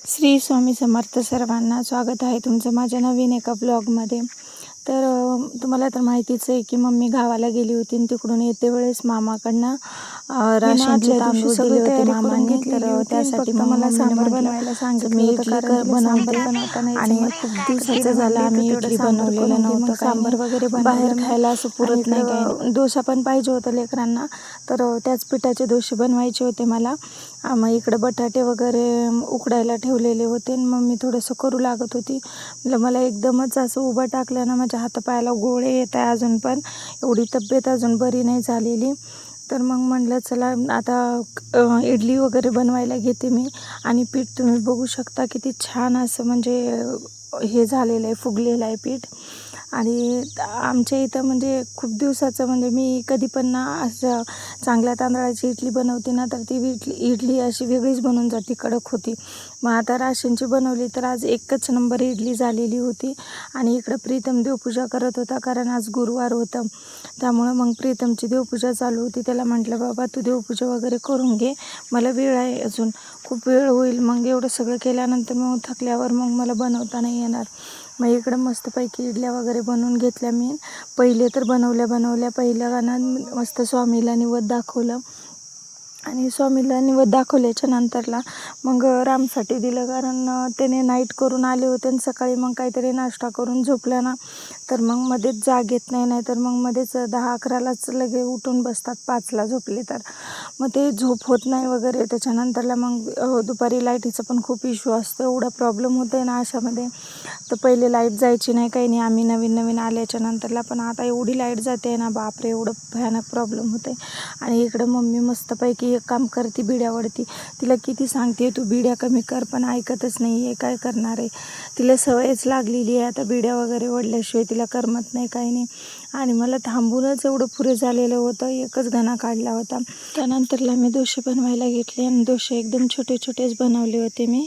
श्री स्वामी समर्थ सर्वांना स्वागत आहे तुमचं माझ्या नवीन एका ब्लॉगमध्ये. तर तुम्हाला तर माहितीच आहे की मम्मी गावाला गेली होती आणि तिकडून येते वेळेस मामाकडनं राशनचे तांदूळ दिले होते मामांनी. तर त्यासाठी मला सांबार बनवायला सांगितलं मी इडली बनवते आणि खूप दिवसाचं झालं आम्ही इडली बनवलेलं नव्हतं. सांबार वगैरे बाहेर खायला असं पुरत नाही काही. डोसा पण पाहिजे होतं लेकरांना, तर त्याच पिठाचे डोसे बनवायचे होते मला. मग इकडे बटाटे वगैरे उकडायला ठेवलेले होते आणि मग मी थोडंसं करू लागत होती. मला एकदमच असं उभं टाकलं ना, माझ्या हातापायाला गोळे येत आहे अजून पण, एवढी तब्येत अजून बरी नाही झालेली. तर मग म्हटलं चला आता इडली वगैरे बनवायला घेते मी. आणि पीठ तुम्ही बघू शकता किती छान असं म्हणजे हे झालेलं आहे, फुगलेलं आहे पीठ. आणि आमच्या इथं म्हणजे खूप दिवसाचं म्हणजे मी कधी पण ना असं चांगल्या तांदळाची इडली बनवते ना, तर ती इडली अशी वेगळीच बनून जाते, कडक होती. मग आता राशनची बनवली तर आज एकच नंबर इडली झालेली होती. आणि इकडं प्रीतम देवपूजा करत होता, कारण आज गुरुवार होतं. त्यामुळं मग प्रीतमची देवपूजा चालू होती. त्याला म्हटलं बाबा तू देवपूजा वगैरे करून घे, मला वेळ आहे अजून, खूप वेळ होईल. मग एवढं सगळं केल्यानंतर मग थकल्यावर मग मला बनवता नाही येणार. मग इकडं मस्तपैकी इडल्या वगैरे बनवून घेतल्या मी. पहिले तर बनवल्या पहिल्या गाणं मस्त स्वामीला निवद दाखवलं. आणि स्वामीला निवद दाखवल्याच्या नंतरला मग रामसाठी दिलं, कारण त्याने नाईट करून आले होते आणि सकाळी मग काहीतरी नाश्ता करून झोपला ना, तर मग मध्येच जाग येत नाही, तर मग मध्येच 10-11लाच लगे उठून बसतात, 5ला झोपले तर मग ते झोप होत नाही वगैरे. त्याच्यानंतरला मग दुपारी लाईटीचा पण खूप इश्यू असतो, एवढा प्रॉब्लेम होतो आहे ना अशामध्ये. तर पहिले लाईट जायची नाही, काही नाही, आम्ही नवीन आल्याच्या नंतरला, पण आता एवढी लाईट जाते आहे ना बापरे, एवढं भयानक प्रॉब्लेम होतं आहे. आणि इकडं मम्मी मस्तपैकी एक काम करते, बिड्यावरती. तिला किती सांगते तू बिड्या कमी कर, पण ऐकतच नाही आहे, काय करणार आहे. तिला सवयच लागलेली आहे आता, बिड्या वगैरे ओढल्याशिवाय तिला करमत नाही, काही नाही. आणि मला थांबूनच एवढं पुरे झालेलं होतं, एकच घणा काढला होता. त्यानंतरला मी डोसे बनवायला घेतले आणि डोसे एकदम छोटे छोटेच बनवले होते मी.